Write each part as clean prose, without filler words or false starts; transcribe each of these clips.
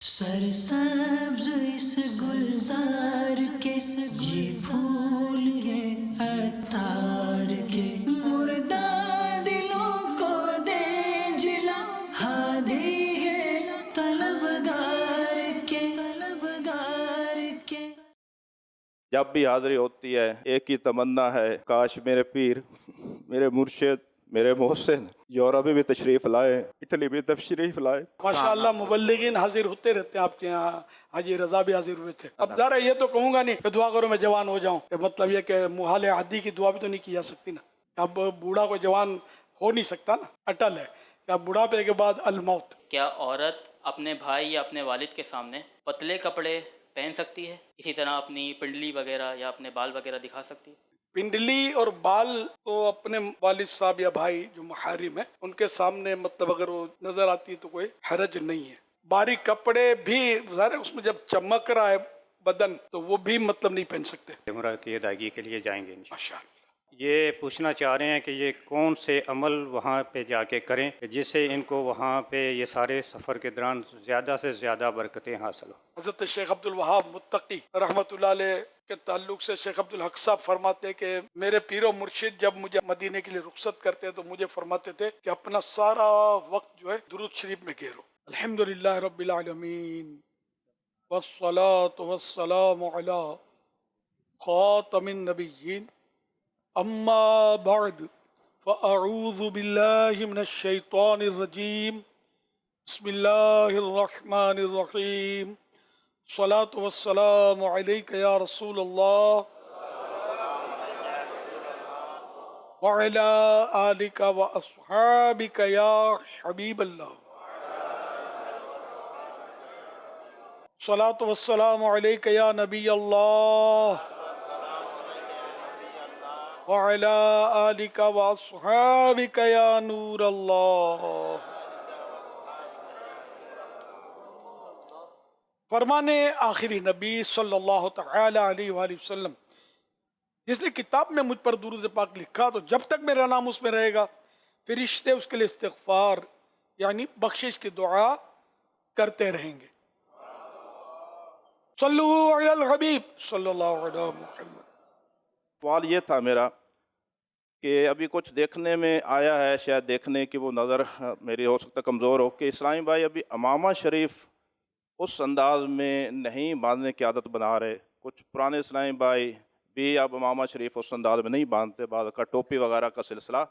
سرسبز اس گلزار کے یہ پھول ہیں عطار کے، مردہ دلوں کو دے جلا، ہادی ہے طلبگار کے، طلبگار کے۔ جب بھی حاضری ہوتی ہے ایک ہی تمنا ہے، کاش میرے پیر، میرے مرشد، میرے محسن یورپ بھی تشریف لائے، اٹلی بھی تشریف لائے۔ ماشاءاللہ مبلغین حاضر ہوتے رہتے ہیں آپ کے یہاں، حاجی رضا بھی حاضر ہوئے تھے۔ اب ذرا یہ تو کہوں گا نہیں کہ دعا کرو میں جوان ہو جاؤں، کہ مطلب یہ کہ محال عادی کی دعا بھی تو نہیں کی جا سکتی نا۔ اب بوڑھا کو جوان ہو نہیں سکتا نا، اٹل ہے کہ اب بڑھاپے کے بعد الموت۔ کیا عورت اپنے بھائی یا اپنے والد کے سامنے پتلے کپڑے پہن سکتی ہے؟ اسی طرح اپنی پنڈلی وغیرہ یا اپنے بال وغیرہ دکھا سکتی ہے؟ پنڈلی اور بال تو اپنے والد صاحب یا بھائی جو محارم ہیں ان کے سامنے مطلب اگر وہ نظر آتی ہے تو کوئی حرج نہیں ہے۔ باریک کپڑے بھی ظاہر ہے اس میں جب چمک رہا ہے بدن تو وہ بھی مطلب نہیں پہن سکتے۔ عمرہ کی ادائیگی کے لیے جائیں گے انشاءاللہ۔ ماشاءاللہ۔ یہ پوچھنا چاہ رہے ہیں کہ یہ کون سے عمل وہاں پہ جا کے کریں جس سے ان کو وہاں پہ یہ سارے سفر کے دوران زیادہ سے زیادہ برکتیں حاصل ہوں۔ حضرت شیخ عبد الوہاب متقی رحمۃ اللہ علیہ کے تعلق سے شیخ عبد الحق صاحب فرماتے ہیں کہ میرے پیر و مرشد جب مجھے مدینے کے لیے رخصت کرتے تو مجھے فرماتے تھے کہ اپنا سارا وقت جو ہے درود شریف میں گھیرو۔ الحمدللہ رب العالمین والصلاة والسلام علی خاتم النبیین، اما بعد فاعوذ باللہ من الشیطان الرجیم، بسم اللہ الرحمن الرحیم، الصلاة والسلام علیک یا رسول اللہ وعلی آلک واصحابک یا حبیب اللہ، الصلاة والسلام علیک یا نبی اللہ وعلی آلک واصحابک یا نور اللہ۔ فرمان آخری نبی صلی اللہ تعالی علیہ وآلہ وسلم، جس نے کتاب میں مجھ پر درود پاک لکھا تو جب تک میرا نام اس میں رہے گا فرشتے اس کے لیے استغفار یعنی بخشش کی دعا کرتے رہیں گے۔ صلو علی الحبیب صلی اللہ علیہ محمد۔ سوال یہ تھا میرا کہ ابھی کچھ دیکھنے میں آیا ہے، شاید دیکھنے کی وہ نظر میری ہو سکتا کمزور ہو، کہ اسلامی بھائی ابھی امامہ شریف اس انداز میں نہیں باندھنے کی عادت بنا رہے۔ کچھ پرانے اسلامی بھائی بھی اب امامہ شریف اس انداز میں نہیں باندھتے، بعض کا ٹوپی وغیرہ کا سلسلہ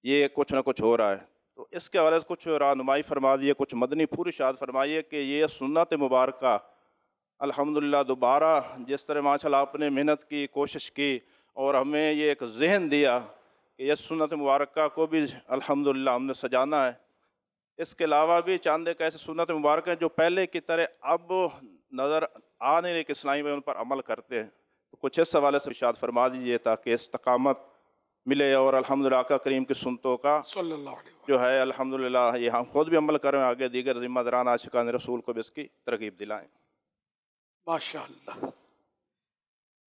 یہ کچھ نہ کچھ ہو رہا ہے، تو اس کے حوالے سے کچھ رہنمائی فرما دیے، کچھ مدنی پھول ارشاد فرمائیے کہ یہ سنت مبارکہ الحمدللہ دوبارہ جس طرح ماشاءاللہ آپ نے محنت کی، کوشش کی اور ہمیں یہ ایک ذہن دیا کہ یہ سنت مبارکہ کو بھی الحمدللہ ہم نے سجانا ہے۔ اس کے علاوہ بھی چاند ایک ایسے سنت مبارک ہیں جو پہلے کی طرح اب نظر آ نہیں رہے کہ اسلامی بھائی ان پر عمل کرتے ہیں، تو کچھ اس حوالے سے ارشاد فرما دیجیے تاکہ استقامت ملے اور الحمدللہ آقا کریم کی سنتوں کا صلی اللہ علیہ وسلم جو ہے الحمدللہ یہ ہم خود بھی عمل کریں، آگے دیگر ذمہ داران عاشقان رسول کو بھی اس کی ترغیب دلائیں۔ ماشاءاللہ۔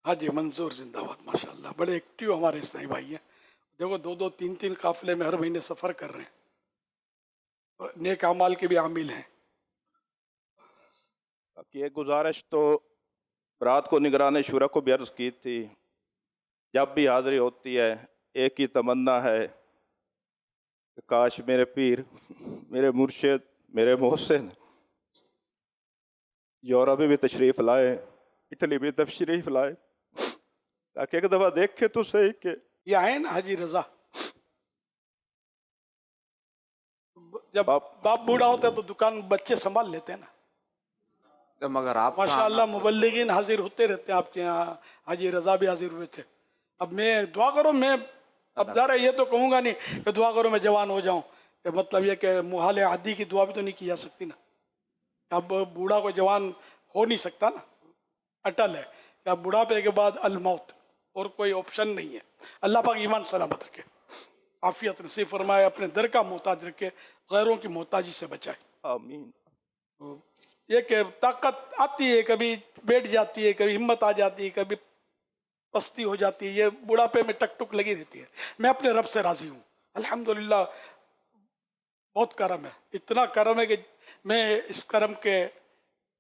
حاجی منظور زندہ باد، ماشاءاللہ بڑے ایکٹیو ہمارے اسلامی بھائی ہیں، دیکھو دو دو تین تین قافلے میں ہر مہینے سفر کر رہے ہیں، نیک اعمال کے بھی عامل ہیں۔ کہ ایک گزارش تو رات کو نگران شورا کو بھی عرض کی تھی، جب بھی حاضری ہوتی ہے ایک ہی تمنا ہے کہ کاش میرے پیر، میرے مرشد، میرے محسن یورپ بھی تشریف لائے، اٹلی بھی تشریف لائے، تاکہ ایک دفعہ دیکھے تو صحیح کہ یہ آئے نا حاجی رضا، جب باپ بوڑھا ہوتا ہے تو دکان بچے سنبھال لیتے ہیں نا۔ مگر آپ ماشاءاللہ مبلغین حاضر ہوتے رہتے ہیں آپ کے یہاں، حاجی رضا بھی حاضر ہوئے تھے۔ اب میں دعا کرو، میں اب ذرا یہ تو کہوں گا نہیں کہ دعا کرو میں جوان ہو جاؤں، کہ مطلب یہ کہ محال عادی کی دعا بھی تو نہیں کی جا سکتی نا۔ اب بوڑھا کو جوان ہو نہیں سکتا نا، اٹل ہے کہ اب بڑھاپے کے بعد الموت، اور کوئی آپشن نہیں ہے۔ اللہ پاک ایمان سلامت رکھے، عافیت نصیب فرمائے، اپنے در کا محتاج رکھے، غیروں کی محتاجی سے بچائے۔ آمین۔ یہ کہ طاقت آتی ہے، کبھی بیٹھ جاتی ہے، کبھی ہمت آ جاتی ہے، کبھی پستی ہو جاتی ہے، یہ بڑھاپے میں ٹک ٹک لگی رہتی ہے۔ میں اپنے رب سے راضی ہوں، الحمدللہ بہت کرم ہے، اتنا کرم ہے کہ میں اس کرم کے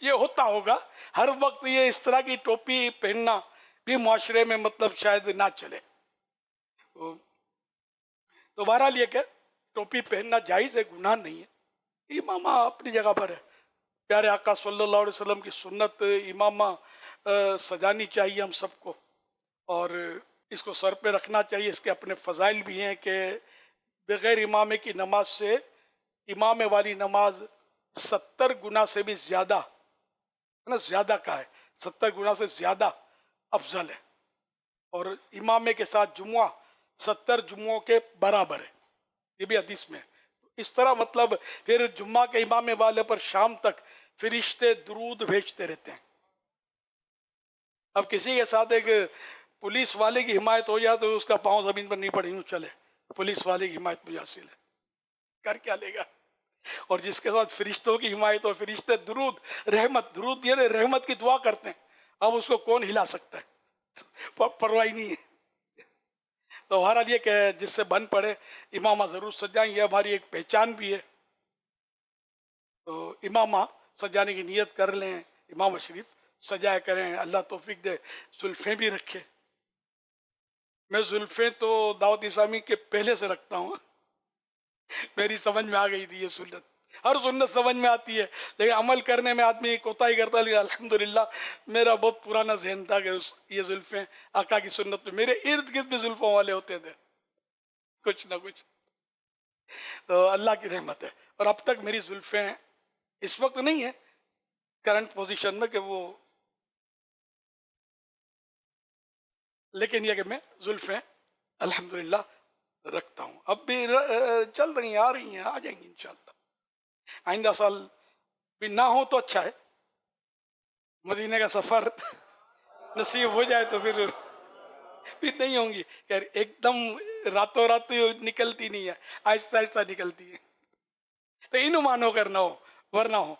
یہ ہوتا ہوگا ہر وقت یہ اس طرح کی ٹوپی پہننا بھی معاشرے میں مطلب شاید نہ چلے. تو بہرحال یہ کہ ٹوپی پہننا جائز ہے، گناہ نہیں ہے. امامہ اپنی جگہ پر ہے. پیارے آقا صلی اللہ علیہ وسلم کی سنت امامہ سجانی چاہیے ہم سب کو، اور اس کو سر پہ رکھنا چاہیے. اس کے اپنے فضائل بھی ہیں کہ بغیر امامے کی نماز سے امامے والی نماز 70 گنا سے بھی زیادہ ہے نا، زیادہ کا ہے، 70 گنا سے زیادہ افضل ہے. اور امامے کے ساتھ جمعہ 70 جمعوں کے برابر ہے، یہ بھی حدیث میں ہے. اس طرح مطلب پھر جمعہ کے امامے والے پر شام تک فرشتے درود بھیجتے رہتے ہیں. اب کسی کے ساتھ ایک پولیس والے کی حمایت ہو جائے تو اس کا پاؤں زمین پر نہیں پڑے، یوں چلے، پولیس والے کی حمایت مجھے حاصل ہے، کر کیا لے گا. اور جس کے ساتھ فرشتوں کی حمایت اور فرشتے درود درود یہ رحمت کی دعا کرتے ہیں، اب اس کو کون ہلا سکتا ہے؟ پرواہ نہیں ہے. تو بہرحال یہ کہ جس سے بن پڑے امامہ ضرور سجائیں، یہ ہماری ایک پہچان بھی ہے. تو امامہ سجانے کی نیت کر لیں، امام شریف سجایا کریں، اللہ توفیق دے. زلفیں بھی رکھے. میں زلفیں تو دعوت اسلامی کے پہلے سے رکھتا ہوں، میری سمجھ میں آ گئی تھی یہ سنت. ہر سنت سمجھ میں آتی ہے لیکن عمل کرنے میں آدمی کوتاہی کرتا ہے. لیکن الحمدللہ میرا بہت پرانا ذہن تھا کہ یہ زلفیں آقا کی سنت میں، میرے ارد گرد میں زلفوں والے ہوتے تھے کچھ نہ کچھ. تو اللہ کی رحمت ہے. اور اب تک میری زلفیں اس وقت نہیں ہے کرنٹ پوزیشن میں کہ وہ، لیکن یہ کہ میں زلفیں الحمدللہ رکھتا ہوں. اب بھی چل رہی ہیں، آ رہی ہیں، آ جائیں گی انشاءاللہ. آئندہ سال بھی نہ ہو تو اچھا ہے، مدینے کا سفر نصیب ہو جائے تو پھر نہیں ہوں گی. کہ ایک دم راتوں رات نکلتی نہیں ہے، آہستہ آہستہ نکلتی ہے. تو ان مانو کر نہ ہو ورنہ ہو.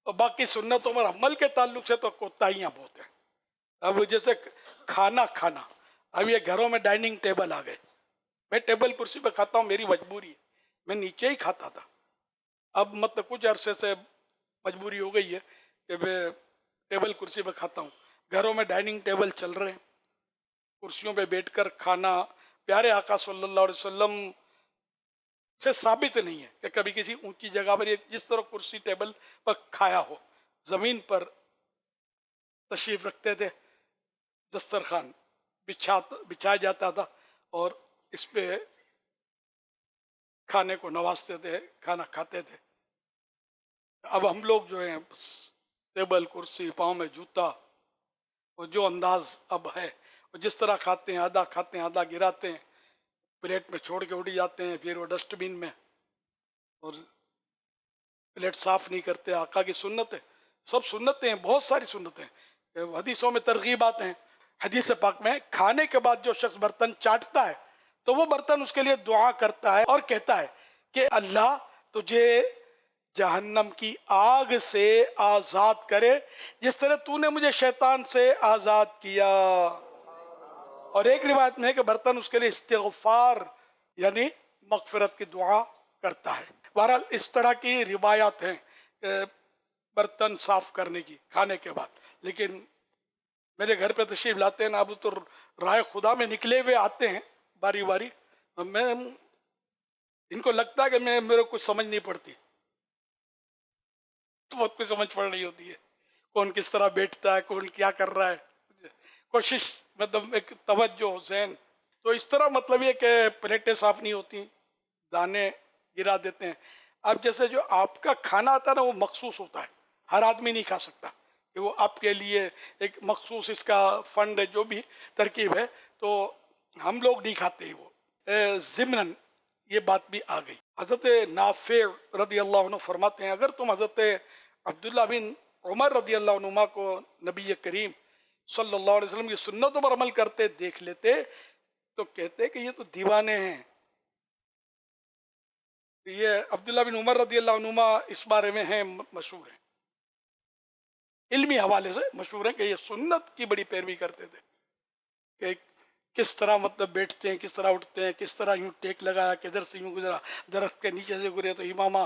اور باقی سنتوں پر عمل کے تعلق سے تو کوتاہیاں بہت ہیں. اب جیسے کھانا، اب یہ گھروں میں ڈائننگ ٹیبل آ گئے. میں ٹیبل کرسی پہ کھاتا ہوں، میری مجبوری ہے، میں نیچے ہی کھاتا تھا. اب مطلب کچھ عرصے سے مجبوری ہو گئی ہے کہ میں ٹیبل کرسی پہ کھاتا ہوں. گھروں میں ڈائننگ ٹیبل چل رہے ہیں، کرسیوں پہ بیٹھ کر کھانا پیارے آقا صلی اللہ علیہ وسلم سے ثابت نہیں ہے کہ کبھی کسی اونچی جگہ پر جس طرح کرسی ٹیبل پر کھایا ہو. زمین پر تشریف رکھتے تھے، دسترخوان بچھایا جاتا تھا اور اس پہ کھانے کو نوازتے تھے، کھانا کھاتے تھے. اب ہم لوگ جو ہیں ٹیبل کرسی، پاؤں میں جوتا، اور جو انداز اب ہے، اور جس طرح کھاتے ہیں، آدھا گراتے ہیں، پلیٹ میں چھوڑ کے اٹھ جاتے ہیں، پھر وہ ڈسٹ بین میں، اور پلیٹ صاف نہیں کرتے. آقا کی سنت ہے، سب سنتیں ہیں، بہت ساری سنتیں ہیں. حدیثوں میں ترغیبات ہیں. حدیث پاک میں کھانے کے بعد جو شخص برتن چاٹتا ہے تو وہ برتن اس کے لیے دعا کرتا ہے اور کہتا ہے کہ اللہ تجھے جہنم کی آگ سے آزاد کرے جس طرح تو نے مجھے شیطان سے آزاد کیا. اور ایک روایت میں ہے کہ برتن اس کے لیے استغفار یعنی مغفرت کی دعا کرتا ہے. بہرحال اس طرح کی روایات ہیں برتن صاف کرنے کی کھانے کے بعد. لیکن میرے گھر پہ تشریف لاتے ہیں نا، اب تو رائے خدا میں نکلے ہوئے آتے ہیں باری باری. میں ان کو لگتا ہے کہ میرے کچھ سمجھ نہیں پڑتی، بہت کچھ سمجھ پڑ رہی ہوتی ہے، کون کس طرح بیٹھتا ہے، کون کیا کر رہا ہے. کوشش مطلب ایک توجہ ذہن. تو اس طرح مطلب یہ کہ پلیٹیں صاف نہیں ہوتی، دانے گرا دیتے ہیں. اب جیسے جو آپ کا کھانا آتا ہے نا وہ مخصوص ہوتا ہے، ہر آدمی نہیں کھا سکتا، کہ وہ آپ کے لیے ایک مخصوص اس کا فنڈ جو بھی ترکیب ہے تو ہم لوگ نہیں کھاتے. وہ ضمناً یہ بات بھی آ گئی. حضرت نافع رضی اللہ عنہ فرماتے ہیں اگر تم حضرت عبداللہ بن عمر رضی اللہ عنہما کو نبی کریم صلی اللہ علیہ وسلم کی سنتوں پر عمل کرتے دیکھ لیتے تو کہتے کہ یہ تو دیوانے ہیں. یہ عبداللہ بن عمر رضی اللہ عنہما اس بارے میں ہیں مشہور ہیں، علمی حوالے سے مشہور ہیں کہ یہ سنت کی بڑی پیروی کرتے تھے کہ کس طرح مطلب بیٹھتے ہیں، کس طرح اٹھتے ہیں، کس طرح یوں ٹیک لگایا، کدھر سے یوں گزرا، درخت کے نیچے سے گزرے تو امامہ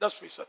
10%।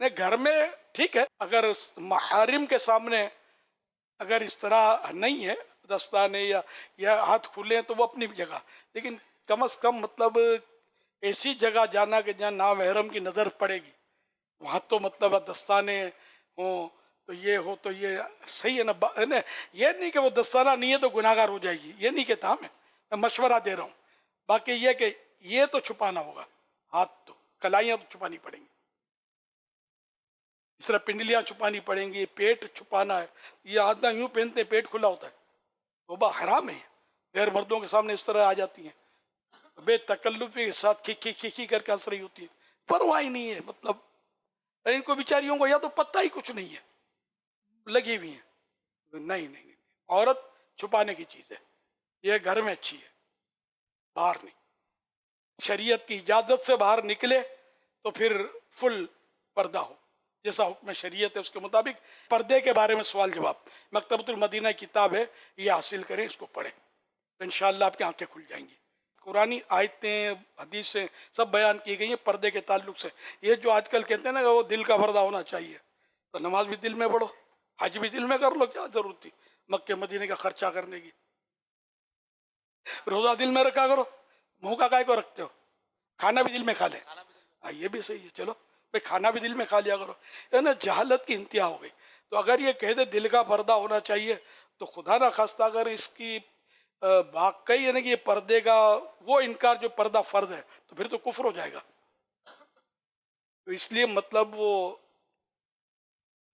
نہیں گھر میں ٹھیک ہے، اگر محارم کے سامنے اگر اس طرح نہیں ہے دستانے یا ہاتھ کھلے ہیں تو وہ اپنی جگہ، لیکن کم از کم مطلب ایسی جگہ جانا کہ جہاں نامحرم کی نظر پڑے گی، وہاں تو مطلب دستانے ہوں تو یہ ہو تو یہ صحیح ہے نا. یہ نہیں کہ وہ دستانہ نہیں ہے تو گناہ گار ہو جائے گی، یہ نہیں کہتا میں مشورہ دے رہا ہوں. باقی یہ کہ یہ تو چھپانا ہوگا، ہاتھ تو کلائیاں تو چھپانی پڑیں گی، اس طرح پنڈلیاں چھپانی پڑیں گی، پیٹ چھپانا ہے. یہ آدھا یوں پہنتے ہیں پیٹ کھلا ہوتا ہے، توبہ حرام ہے، غیر مردوں کے سامنے اس طرح آ جاتی ہیں بے تکلفی کے ساتھ کھی کر کے ہنس رہی ہوتی ہے، پرواہ ہی نہیں ہے. مطلب ان کو بیچاریوں کو یا تو پتہ ہی کچھ نہیں ہے، لگی ہوئی ہیں. نہیں، عورت چھپانے کی چیز ہے، یہ گھر میں اچھی ہے، باہر نہیں. شریعت کی اجازت سے باہر نکلے تو پھر فل پردہ ہو، جیسا حکم شریعت ہے اس کے مطابق. پردے کے بارے میں سوال جواب مکتبۃ المدینہ کتاب ہے، یہ حاصل کریں، اس کو پڑھیں تو انشاءاللہ آپ کی آنکھیں کھل جائیں گی. قرآنی آیتیں حدیثیں سب بیان کی گئی ہیں پردے کے تعلق سے. یہ جو آج کل کہتے ہیں نا کہ وہ دل کا پردہ ہونا چاہیے، تو نماز بھی دل میں پڑھو، حج بھی دل میں کر لو، کیا ضرورت تھی مکے مدینے کا خرچہ کرنے کی. روزہ دل میں رکھا کرو، منہ کا کائے کو رکھتے ہو؟ کھانا بھی دل میں کھا لے، یہ بھی صحیح ہے. چلو بھائی کھانا بھی دل میں کھا لیا کرو. نا جہالت کی انتہا ہو گئی. تو اگر یہ کہہ دے دل کا پردہ ہونا چاہیے تو خدا نہ خواستہ اگر اس کی واقعی ہے نا کہ یہ پردے کا وہ انکار جو پردہ فرض ہے تو پھر تو کفر ہو جائے گا. تو اس لیے مطلب وہ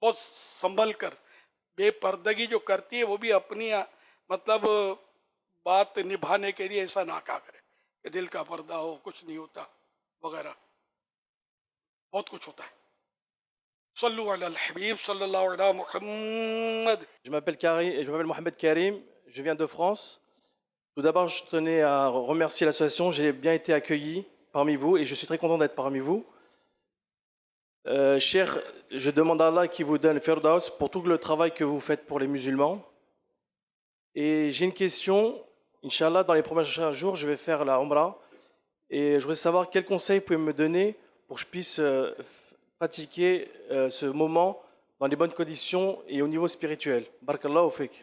بہت سنبھل کر بے پردگی جو کرتی ہے وہ بھی اپنی مطلب بات نبھانے کے لیے ایسا نہ کہا کرے کہ دل کا پردہ ہو، کچھ نہیں ہوتا وغیرہ. بہت کچھ ہوتا ہے. صلو علی الحبیب صلی اللہ علیہ محمد. Je m'appelle Mohamed Karim, je viens de France. Tout d'abord, je tenais à remercier l'association. J'ai bien été accueilli parmi vous et je suis très content d'être parmi vous. Cheikh, je demande à Allah qui vous donne Firdaus pour tout le travail que vous faites pour les musulmans. Et j'ai une question. Inch'Allah, dans les prochains jours, je vais faire la Umrah. Et je voudrais savoir quels conseils vous pouvez me donner pour que je puisse pratiquer ce moment dans les bonnes conditions et au niveau spirituel. Barakallahu fik.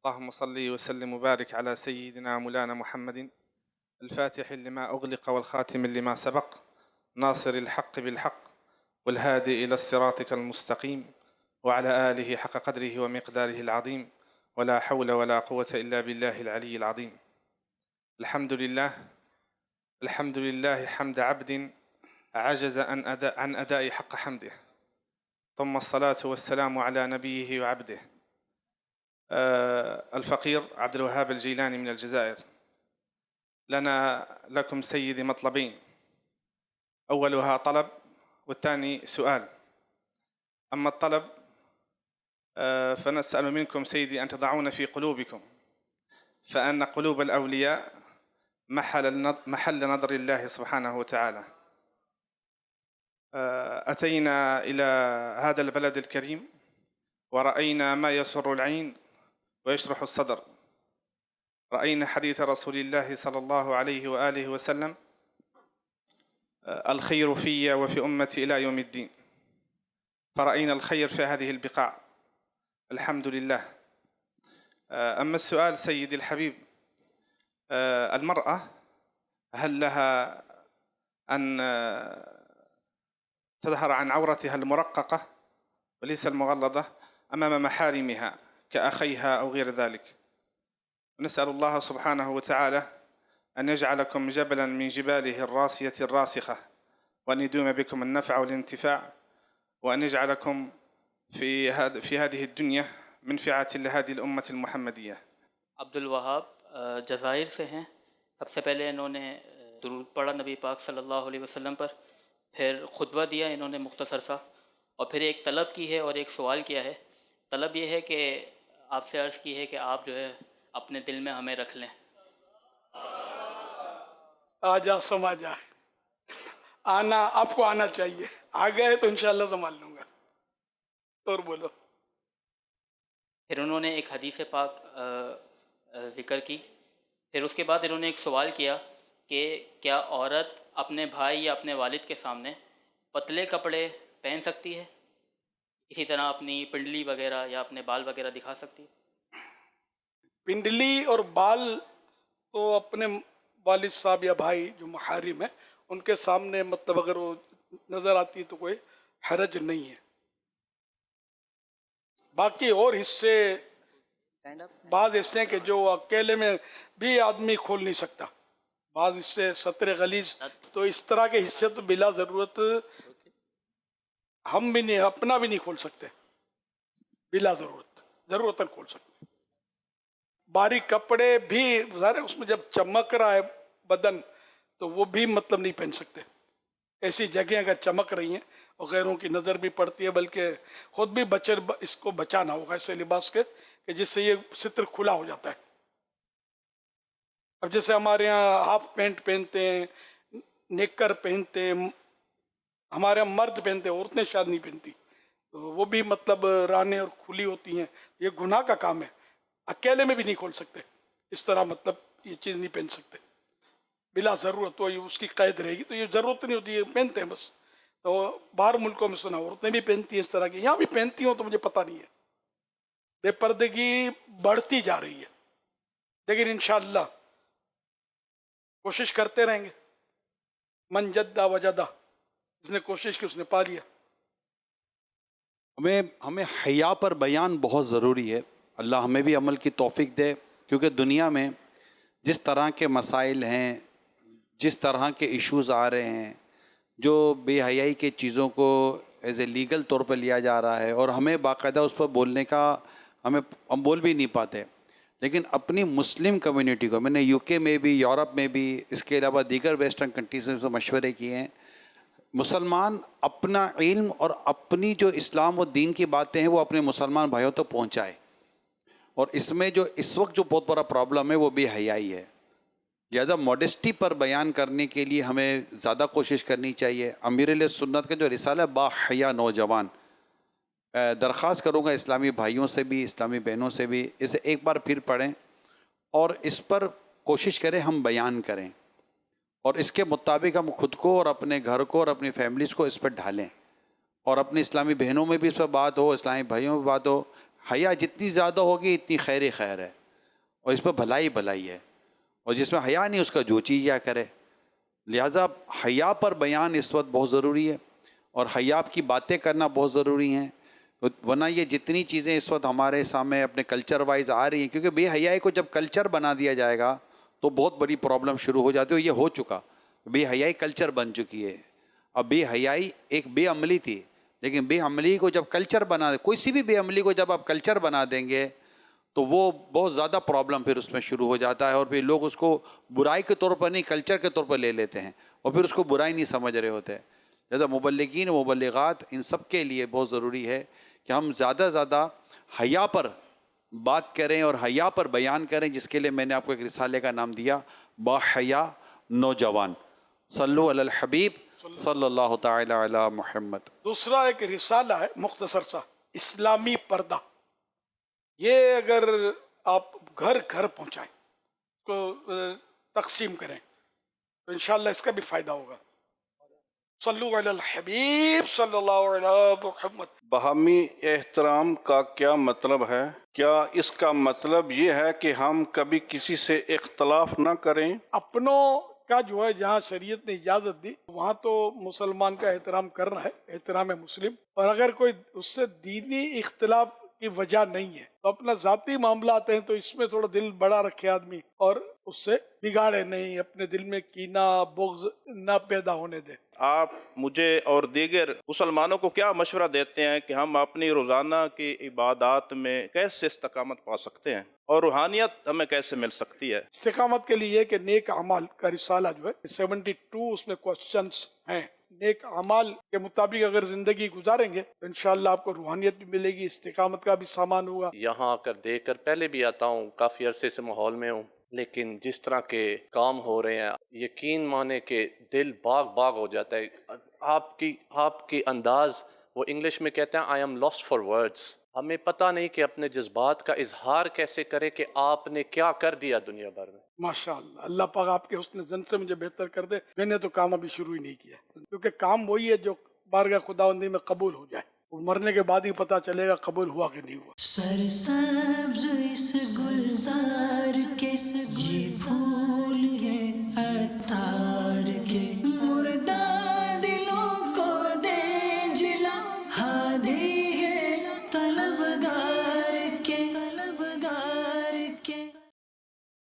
اللهم صل وسلم وبارك على سيدنا مولانا محمد الفاتح لما أغلق والخاتم لما سبق ناصر الحق بالحق والهادي إلى صراطك المستقيم وعلى آله حق قدره ومقداره العظيم ولا حول ولا قوة إلا بالله العلي العظيم. الحمد لله حمد عبد عجز عن أداء حق حمده. ثم الصلاة والسلام على نبيه وعبده الفقير عبد الوهاب الجيلاني من الجزائر. لنا لكم سيدي مطلبين، أولها طلب والثاني سؤال. أما الطلب فنسأل منكم سيدي أن تضعون في قلوبكم فأن قلوب الأولياء محل نظر الله سبحانه وتعالى. أتينا إلى هذا البلد الكريم ورأينا ما يسر العين ويشرح الصدر. رأينا حديث رسول الله صلى الله عليه وآله وسلم: الخير في وفي أمتي إلى يوم الدين. فرأينا الخير في هذه البقاع الحمد لله. أما السؤال سيدي الحبيب، المرأة هل لها أن تظهر عن عورتها المرققة وليس المغلظة أمام محارمها كأخيها أو غير ذلك؟ نسأل الله سبحانه وتعالى أن يجعلكم جبلا من جباله الراسية الراسخة، وأن يدوم بكم النفع والانتفاع، وأن يجعلكم في هذه الدنيا منفعة لهذه الأمة المحمدية. عبد الوہاب جزائر سے ہیں. سب سے پہلے انہوں نے درود پڑھا نبی پاک صلی اللہ علیہ وسلم پر، پھر خطبہ دیا انہوں نے مختصر سا، اور پھر ایک طلب کی ہے اور ایک سوال کیا ہے. طلب یہ ہے کہ آپ سے عرض کی ہے کہ آپ جو ہے اپنے دل میں ہمیں رکھ لیں. آ جا سما جا، آنا آپ کو آنا چاہیے، آ گئے تو انشاءاللہ سنبھال لوں گا. اور بولو. پھر انہوں نے ایک حدیث پاک ذکر کی. پھر اس کے بعد انہوں نے ایک سوال کیا کہ کیا عورت اپنے بھائی یا اپنے والد کے سامنے پتلے کپڑے پہن سکتی ہے، اسی طرح اپنی پنڈلی وغیرہ یا اپنے بال وغیرہ دکھا سکتی ہے؟ پنڈلی اور بال تو اپنے والد صاحب یا بھائی جو محارم ہیں ان کے سامنے مطلب اگر وہ نظر آتی ہے تو کوئی حرج نہیں ہے. باقی اور حصے بعض ایسے ہیں کہ جو اکیلے میں بھی آدمی کھول نہیں سکتا، بعض حصے سطر غلیظ، تو اس طرح کے حصے تو بلا ضرورت ہم بھی نہیں، اپنا بھی نہیں کھول سکتے، بلا ضرورت کھول سکتے. باریک کپڑے بھی ظاہر ہے اس میں جب چمک رہا ہے بدن تو وہ بھی مطلب نہیں پہن سکتے. ایسی جگہیں اگر چمک رہی ہیں اور غیروں کی نظر بھی پڑتی ہے، بلکہ خود بھی اس کو بچانا ہوگا ایسے لباس کے کہ جس سے یہ ستر کھلا ہو جاتا ہے. اب جیسے ہمارے ہاں ہاف پینٹ پہنتے ہیں، نیکر پہنتے ہیں، ہمارے یہاں مرد پہنتے ہیں، عورتیں شاید نہیں پہنتی، تو وہ بھی مطلب رانیں اور کھلی ہوتی ہیں. یہ گناہ کا کام ہے، اکیلے میں بھی نہیں کھول سکتے اس طرح، مطلب یہ چیز نہیں پہن سکتے بلا ضرورت. تو اس کی قید رہے گی، تو یہ ضرورت نہیں ہوتی، یہ پہنتے ہیں بس. تو باہر ملکوں میں سنا عورتیں بھی پہنتی ہیں اس طرح کی، یہاں بھی پہنتی ہوں تو مجھے پتہ نہیں ہے. بے پردگی بڑھتی جا رہی ہے، لیکن انشاءاللہ کوشش کرتے رہیں گے. من جدہ وجدہ، جس نے کوشش کی اس نے پا لیا. ہمیں حیا پر بیان بہت ضروری ہے. اللہ ہمیں بھی عمل کی توفیق دے، کیونکہ دنیا میں جس طرح کے مسائل ہیں، جس طرح کے ایشوز آ رہے ہیں، جو بے حیائی کے چیزوں کو ایز اے لیگل طور پر لیا جا رہا ہے، اور ہمیں باقاعدہ اس پر بولنے کا ہم بول بھی نہیں پاتے. لیکن اپنی مسلم کمیونٹی کو، میں نے UK میں بھی، یورپ میں بھی، اس کے علاوہ دیگر ویسٹرن کنٹریز میں مشورے کیے ہیں، مسلمان اپنا علم اور اپنی جو اسلام و دین کی باتیں ہیں وہ اپنے مسلمان بھائیوں تک پہنچائے. اور اس میں جو اس وقت جو بہت بڑا پرابلم ہے وہ بے حیائی ہے. لہٰذا موڈسٹی پر بیان کرنے کے لیے ہمیں زیادہ کوشش کرنی چاہیے. امیر علیہ سنت کا جو رسالہ با حیا نوجوان، درخواست کروں گا اسلامی بھائیوں سے بھی، اسلامی بہنوں سے بھی، اسے ایک بار پھر پڑھیں اور اس پر کوشش کریں ہم بیان کریں، اور اس کے مطابق ہم خود کو اور اپنے گھر کو اور اپنی فیملیز کو اس پر ڈھالیں، اور اپنی اسلامی بہنوں میں بھی اس پر بات ہو، اسلامی بھائیوں میں بات ہو. حیا جتنی زیادہ ہوگی اتنی خیر ہی خیر ہے، اور اس پر بھلائی ہے. اور جس میں حیا نہیں اس کا جو چیز یا کرے. لہٰذا حیا پر بیان اس وقت بہت ضروری ہے، اور حیا کی باتیں کرنا بہت ضروری ہیں. ورنہ یہ جتنی چیزیں اس وقت ہمارے سامنے اپنے کلچر وائز آ رہی ہیں، کیونکہ بے حیائی کو جب کلچر بنا دیا جائے گا تو بہت بڑی پرابلم شروع ہو جاتی ہے. یہ ہو چکا، بے حیائی کلچر بن چکی ہے. اب بے حیائی ایک بے عملی تھی، لیکن بے عملی کو جب کلچر بنا دے، کوئی سی بھی بے عملی کو جب آپ کلچر بنا دیں گے تو وہ بہت زیادہ پرابلم پھر اس میں شروع ہو جاتا ہے، اور پھر لوگ اس کو برائی کے طور پر نہیں، کلچر کے طور پر لے لیتے ہیں، اور پھر اس کو برائی نہیں سمجھ رہے ہوتے۔ لہذا مبلغین و مبلغات ان سب کے لیے بہت ضروری ہے کہ ہم زیادہ سے زیادہ حیا پر بات کریں اور حیا پر بیان کریں، جس کے لیے میں نے آپ کو ایک رسالے کا نام دیا، با حیا نوجوان۔ صلو علی الحبیب صلی اللہ تعالی علی محمد۔ دوسرا ایک رسالہ ہے مختصر سا، اسلامی پردہ، یہ اگر آپ گھر گھر پہنچائیں، کو تقسیم کریں تو انشاءاللہ اس کا بھی فائدہ ہوگا۔ صلو علی الحبیب صلی اللہ علیہ محمد۔ باہمی احترام کا کیا مطلب ہے؟ کیا اس کا مطلب یہ ہے کہ ہم کبھی کسی سے اختلاف نہ کریں؟ اپنوں کا جو ہے جہاں شریعت نے اجازت دی وہاں تو مسلمان کا احترام کرنا ہے، احترام مسلم، اور اگر کوئی اس سے دینی اختلاف کی وجہ نہیں ہے تو اپنا ذاتی معاملات ہیں تو اس میں تھوڑا دل بڑا رکھے آدمی اور اس سے بگاڑے نہیں، اپنے دل میں کینہ بغض نہ پیدا ہونے دے۔ آپ مجھے اور دیگر مسلمانوں کو کیا مشورہ دیتے ہیں کہ ہم اپنی روزانہ کی عبادات میں کیسے استقامت پا سکتے ہیں اور روحانیت ہمیں کیسے مل سکتی ہے؟ استقامت کے لیے کہ نیک اعمال کا رسالہ جو ہے 72 اس میں کوسچنز ہیں، نیک اعمال کے مطابق اگر زندگی گزاریں گے تو انشاءاللہ آپ کو روحانیت بھی ملے گی، استقامت کا بھی سامان ہوگا۔ یہاں آ کر دیکھ کر، پہلے بھی آتا ہوں، کافی عرصے سے ماحول میں ہوں، لیکن جس طرح کے کام ہو رہے ہیں یقین مانے کہ دل باغ باغ ہو جاتا ہے۔ آپ کی انداز، وہ انگلش میں کہتے ہیں I am last for words. ہمیں پتہ نہیں کہ اپنے جذبات کا اظہار کیسے کرے کہ آپ نے کیا کر دیا دنیا بھر میں۔ ماشاءاللہ، اللہ پاک آپ کے حسن زن سے مجھے بہتر کر دے۔ میں نے تو کام ابھی شروع ہی نہیں کیا، کیونکہ کام وہی ہے جو بارگاہ خداوندی میں قبول ہو جائے، مرنے کے بعد ہی پتہ چلے گا قبول ہوا کہ نہیں ہوا۔ سرسبز اس گلزار